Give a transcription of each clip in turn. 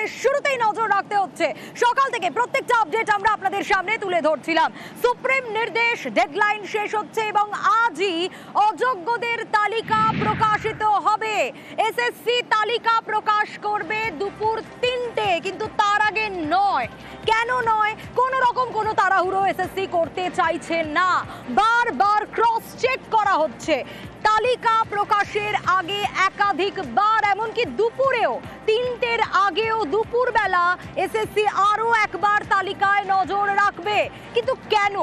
খবরের শুরুতেই নজর রাখতে হচ্ছে। সকাল থেকে প্রত্যেকটা আপডেট আমরা আপনাদের সামনে তুলে ধরছিলাম। সুপ্রিম নির্দেশ, ডেডলাইন শেষ হচ্ছে এবং আজই অযোগ্যদের তালিকা প্রকাশিত হবে। এসএসসি তালিকা প্রকাশ করবে দুপুর 3টে, কিন্তু তার আগে নয়। কেন নয়? কোন রকম কোনো তাড়াহুড়ো এসএসসি করতে চাইছে না। বারবার ক্রস চেক করা হচ্ছে। তালিকা প্রকাশের আগে একাধিকবার, এমনকি দুপুরেও 3টের আগেও দুপুরবেলা এসএসসি আরো একবার তালিকায় নজর রাখবে। কিন্তু কেন,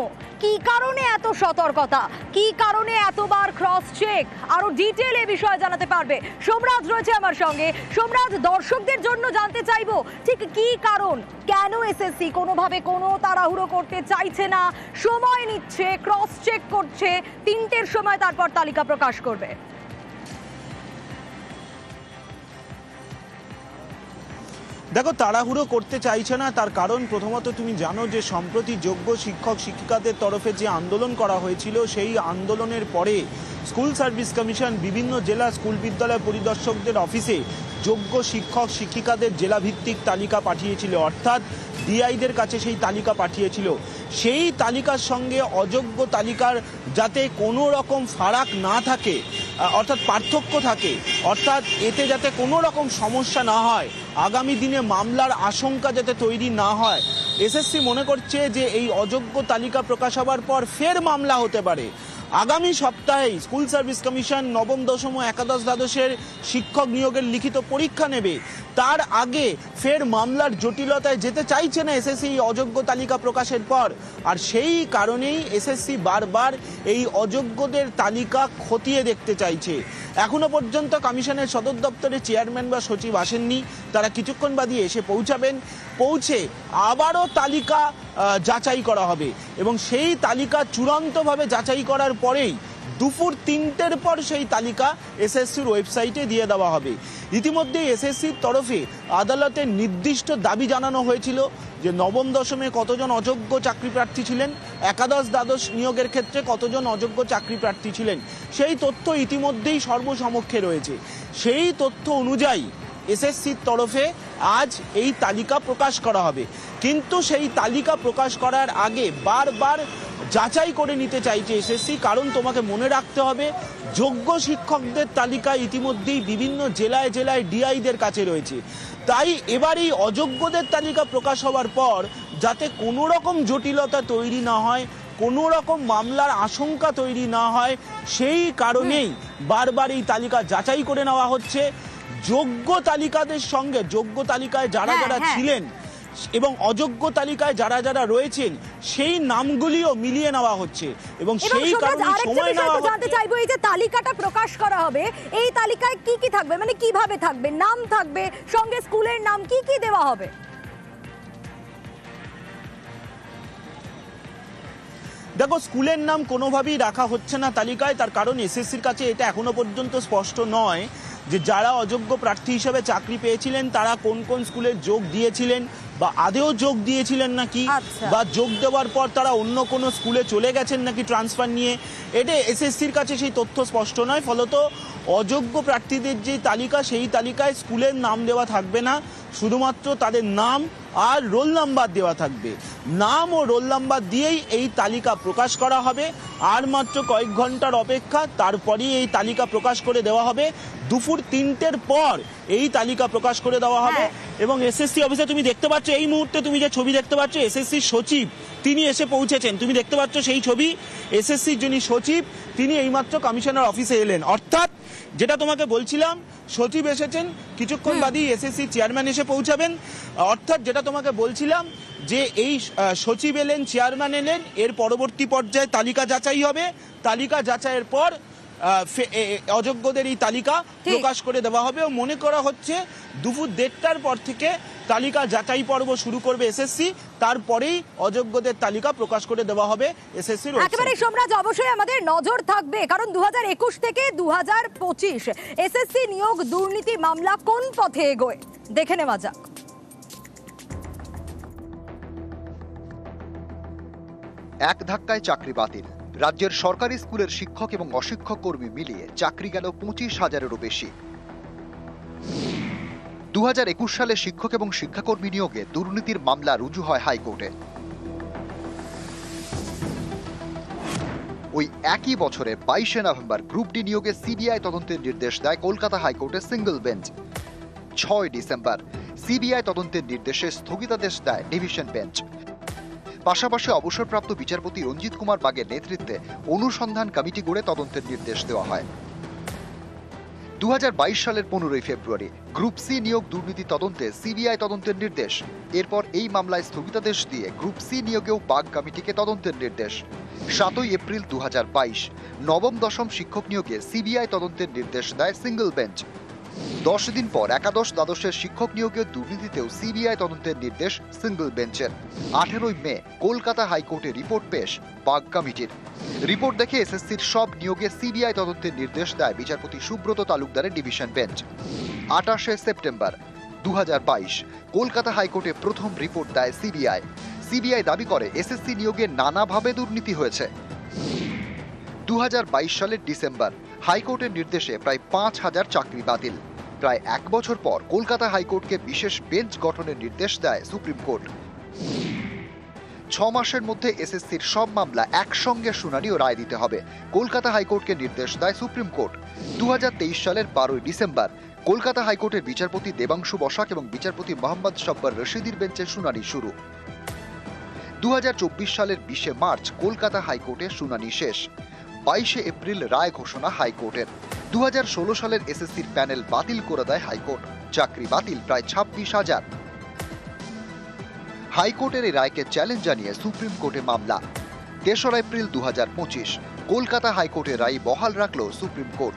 কি কারণে এত সতর্কতা, কি কারণে এতবার ক্রস চেক? আরো ডিটেল এ বিষয়ে জানাতে পারবে সোমরাজ রয়েছে আমার সঙ্গে। সোমরাজ, দর্শকদের জন্য জানতে চাইবো ঠিক কি কারণ, কেন এসএসসি কোনোভাবে কোনো তাড়াহুড়ো করতে চাইছে না, সময় নিচ্ছে, ক্রস চেক করছে, 3টের সময় তারপর তালিকা প্রকাশ করবে। দেখো, তাড়াহুড়ো করতে চাইছে না তার কারণ প্রথমত তুমি জানো যে সম্প্রতি যোগ্য শিক্ষক শিক্ষিকাদের তরফে যে আন্দোলন করা হয়েছিল, সেই আন্দোলনের পরে স্কুল সার্ভিস কমিশন বিভিন্ন জেলা স্কুল বিদ্যালয় পরিদর্শকদের অফিসে যোগ্য শিক্ষক শিক্ষিকাদের জেলাভিত্তিক তালিকা পাঠিয়েছিল, অর্থাৎ ডিআইদের কাছে সেই তালিকা পাঠিয়েছিল। সেই তালিকার সঙ্গে অযোগ্য তালিকার যাতে কোনো রকম ফারাক না থাকে, অর্থাৎ পার্থক্য থাকে, অর্থাৎ এতে যাতে কোনো রকম সমস্যা না হয়, আগামী দিনে মামলার আশঙ্কা যাতে তৈরি না হয়। এসএসসি মনে করছে যে এই অযোগ্য তালিকা প্রকাশ হবার পর ফের মামলা হতে পারে। আগামী সপ্তাহেই স্কুল সার্ভিস কমিশন নবম, দশম ও একাদশ দ্বাদশের শিক্ষক নিয়োগের লিখিত পরীক্ষা নেবে। তার আগে ফের মামলার জটিলতায় যেতে চাইছে না এসএসসি অযোগ্য তালিকা প্রকাশের পর। আর সেই কারণেই এসএসসি বারবার এই অযোগ্যদের তালিকা খতিয়ে দেখতে চাইছে। এখনো পর্যন্ত কমিশনের সদর দপ্তরে চেয়ারম্যান বা সচিব আসেননি। তারা কিছুক্ষণ বাদে এসে পৌঁছাবেন। পৌঁছে আবারও তালিকা যাচাই করা হবে এবং সেই তালিকা চূড়ান্তভাবে যাচাই করার পরেই দুপুর 3টের পর সেই তালিকা এসএসসির ওয়েবসাইটে দিয়ে দেওয়া হবে। ইতিমধ্যে এসএসসির তরফে আদালতে নির্দিষ্ট দাবি জানানো হয়েছিল যে নবম দশমে কতজন অযোগ্য চাকরি প্রার্থী ছিলেন, একাদশ দ্বাদশ নিয়োগের ক্ষেত্রে কতজন অযোগ্য চাকরি প্রার্থী ছিলেন, সেই তথ্য ইতিমধ্যেই সর্বসমক্ষে রয়েছে। সেই তথ্য অনুযায়ী এসএসসির তরফে আজ এই তালিকা প্রকাশ করা হবে। কিন্তু সেই তালিকা প্রকাশ করার আগে বারবার যাচাই করে নিতে চাইছে এসএসসি, কারণ তোমাকে মনে রাখতে হবে যোগ্য শিক্ষকদের তালিকা ইতিমধ্যেই বিভিন্ন জেলায় জেলায় ডিআইদের কাছে রয়েছে। তাই এবার এই অযোগ্যদের তালিকা প্রকাশ হওয়ার পর যাতে কোনো রকম জটিলতা তৈরি না হয়, কোনো রকম মামলার আশঙ্কা তৈরি না হয়, সেই কারণেই বারবার এই তালিকা যাচাই করে নেওয়া হচ্ছে। যোগ্য তালিকাদের সঙ্গে যোগ্য তালিকায় যারা যারা ছিলেন এবং অযোগ্য তালিকায় যারা যারা রয়েছেন সেই নামগুলিও মিলিয়ে নেওয়া হচ্ছে এবং সেই কারণে সময় নেওয়া হচ্ছে। জানতে চাইবো, এই যে তালিকাটা প্রকাশ করা হবে, এই তালিকায় কি কি থাকবে, মানে কিভাবে থাকবে? নাম থাকবে, সঙ্গে স্কুলের নাম, কি কি দেওয়া হবে? দেখো, স্কুলের নাম কোনোভাবেই রাখা হচ্ছে না তালিকায়। তার কারণ এসএসসির কাছে এটা এখনো পর্যন্ত স্পষ্ট নয় যে যারা অযোগ্য প্রার্থী হিসেবে চাকরি পেয়েছিলেন তারা কোন কোন স্কুলে যোগ দিয়েছিলেন বা আদেও যোগ দিয়েছিলেন নাকি, বা যোগ দেওয়ার পর তারা অন্য কোনো স্কুলে চলে গেছেন নাকি ট্রান্সফার নিয়ে, এটা এসএসসির কাছে সেই তথ্য স্পষ্ট নয়। ফলত অযোগ্য প্রার্থীদের যে তালিকা, সেই তালিকায় স্কুলের নাম দেওয়া থাকবে না, শুধুমাত্র তাদের নাম আর রোল নাম্বার দেওয়া থাকবে। নাম ও রোল নাম্বার দিয়েই এই তালিকা প্রকাশ করা হবে। আর মাত্র কয়েক ঘন্টার অপেক্ষা, তারপরেই এই তালিকা প্রকাশ করে দেওয়া হবে। দুপুর 3টের পর এই তালিকা প্রকাশ করে দেওয়া হবে এবং এসএসসি অফিসে তুমি দেখতে পাচ্ছ এই মুহূর্তে, তুমি যে ছবি দেখতে পাচ্ছ, এসএসসির সচিব তিনি এসে পৌঁছেছেন। তুমি দেখতে পাচ্ছ সেই ছবি, এসএসসির যিনি সচিব তিনি এইমাত্র কমিশনার অফিসে এলেন। অর্থাৎ যেটা তোমাকে বলছিলাম, সচিব এসেছেন, কিছুক্ষণ বাদেই এসএসসি চেয়ারম্যান এসে পৌঁছাবেন। অর্থাৎ যেটা তোমাকে বলছিলাম যে এই সচিব এলেন, চেয়ারম্যান এলেন, এর পরবর্তী পর্যায়ে তালিকা যাচাই হবে। তালিকা যাচাইয়ের পর অযোগ্যদের এই তালিকা প্রকাশ করে দেওয়া হবে। মনে করা হচ্ছে দুপুর 1:30টার পর থেকে তালিকা যাচাই পর্ব শুরু করবে এসএসসি, তারপরেই অযোগ্যদের তালিকা প্রকাশ করে দেওয়া হবে এসএসসির ওয়েবসাইটে। একেবারে সোমরাজ, অবশ্যই আমাদের নজর থাকবে, কারণ 2021 থেকে 2025 এসএসসি নিয়োগ দুর্নীতি মামলা কোন পথে এগোয় দেখে নেওয়া যাক। এক ধাক্কায় চাকরি বাতিল। রাজ্যের সরকারি স্কুলের শিক্ষক এবং অশিক্ষক কর্মী মিলিয়ে চাকরি গেল 25,000-এরও বেশি। 2021 সালে শিক্ষক এবং শিক্ষাকর্মী নিয়োগে দুর্নীতির মামলা রুজু হয় হাইকোর্টে। ওই একই বছরের 22শে নভেম্বর গ্রুপ ডি নিয়োগে সিবিআই তদন্তের নির্দেশ দেয় কলকাতা হাইকোর্টের সিঙ্গল বেঞ্চ। 6 ডিসেম্বর সিবিআই তদন্তের নির্দেশে স্থগিতাদেশ দেয় ডিভিশন বেঞ্চ। পাশাপাশি অবসরপ্রাপ্ত বিচারপতি রঞ্জিত কুমার বাগের নেতৃত্বে অনুসন্ধান কমিটি গড়ে তদন্তের নির্দেশ দেওয়া হয়। 2022 সালের 15 ফেব্রুয়ারি গ্রুপ সি নিয়োগ দুর্নীতি তদন্তে সিবিআই তদন্তের নির্দেশ। এরপর এই মামলায় স্থগিতাদেশ দিয়ে গ্রুপ সি নিয়োগেও বাগ কমিটিকে তদন্তের নির্দেশ। 7 এপ্রিল 2022 নবম দশম শিক্ষক নিয়োগে সিবিআই তদন্তের নির্দেশ দেয় সিঙ্গল বেঞ্চ। 10 দিন পর একাদশ দ্বাদশের শিক্ষক নিয়োগের দুর্নীতিতেও সিবিআই তদন্তের নির্দেশ সিঙ্গল বেঞ্চের। 18 মে কলকাতা হাইকোর্টে রিপোর্ট পেশ বাগ কমিটির। রিপোর্ট দেখে এসএসসির সব নিয়োগে সিবিআই তদন্তের নির্দেশ দেয় বিচারপতি সুব্রত তালুকদারের ডিভিশন বেঞ্চ। 28 সেপ্টেম্বর 2022 কলকাতা হাইকোর্টে প্রথম রিপোর্ট দেয় সিবিআই। সিবিআই দাবি করে এসএসসি নিয়োগে নানাভাবে দুর্নীতি হয়েছে। 2022 সালের ডিসেম্বর হাইকোর্টের নির্দেশে প্রায় 5000 চাকরি বাতিল। প্রায় 1 বছর পর কলকাতা হাইকোর্টকে বিশেষ বেঞ্চ গঠনের নির্দেশ দেয় সুপ্রিম কোর্ট। 6 মাসের মধ্যে এসএসসির সব মামলা একসঙ্গে শুনানি ও রায় দিতে হবে কলকাতা হাইকোর্টকে নির্দেশ দেয় সুপ্রিম কোর্ট। 2023 সালের 12 ডিসেম্বর কলকাতা হাইকোর্টের বিচারপতি দেবাংশু বসাক এবং বিচারপতি মোহাম্মদ সব্বর রশিদির বেঞ্চে শুনানি শুরু। 2024 সালের 20 মার্চ কলকাতা হাইকোর্টে শুনানি শেষ। 22 এপ্রিল রায় ঘোষণা হাইকোর্টের। 2016 সালের এসএসসির প্যানেল বাতিল করে দেয় হাইকোর্ট। চাকরি বাতিল প্রায় 26,000। হাইকোর্টের এই রায়কে চ্যালেঞ্জ জানিয়ে সুপ্রিম কোর্টে মামলা। 3 এপ্রিল 2025 কলকাতা হাইকোর্টের রায় বহাল রাখল সুপ্রিম কোর্ট।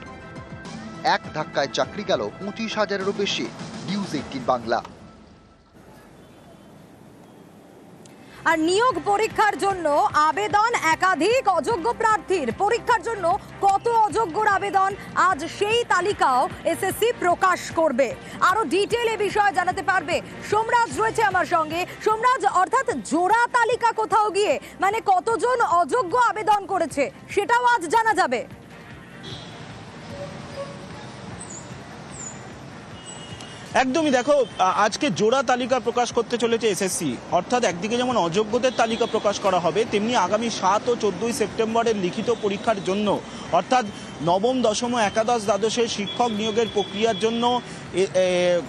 এক ধাক্কায় চাকরি গেল 25,000-এরও বেশি। নিউজ 18 বাংলা। আর নিয়োগ পরীক্ষার জন্য আবেদন একাধিক অযোগ্য প্রার্থীর। পরীক্ষার জন্য কত অযোগ্যর আবেদন আজ সেই তালিকাও এসএসসি প্রকাশ করবে। আরো ডিটেল এ বিষয়ে জানাতে পারবে সোমরাজ রয়েছে আমার সঙ্গে। সোমরাজ, অর্থাৎ জোড়া তালিকা কোথাও গিয়ে মানে কতজন অযোগ্য আবেদন করেছে সেটাও আজ জানা যাবে। একদমই, দেখো আজকে জোড়া তালিকা প্রকাশ করতে চলেছে এসএসসি। অর্থাৎ একদিকে যেমন অযোগ্যদের তালিকা প্রকাশ করা হবে, তেমনি আগামী 7 ও 14 সেপ্টেম্বরের লিখিত পরীক্ষার জন্য অর্থাৎ নবম দশম একাদশ দ্বাদশের শিক্ষক নিয়োগের প্রক্রিয়ার জন্য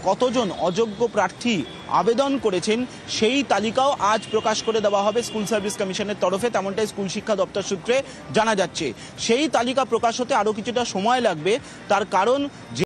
কতজন অযোগ্য প্রার্থী আবেদন করেছেন সেই তালিকাও আজ প্রকাশ করে দেওয়া হবে স্কুল সার্ভিস কমিশনের তরফে, তেমনটাই স্কুল শিক্ষা দপ্তর সূত্রে জানা যাচ্ছে। সেই তালিকা প্রকাশ হতে আরও কিছুটা সময় লাগবে, তার কারণ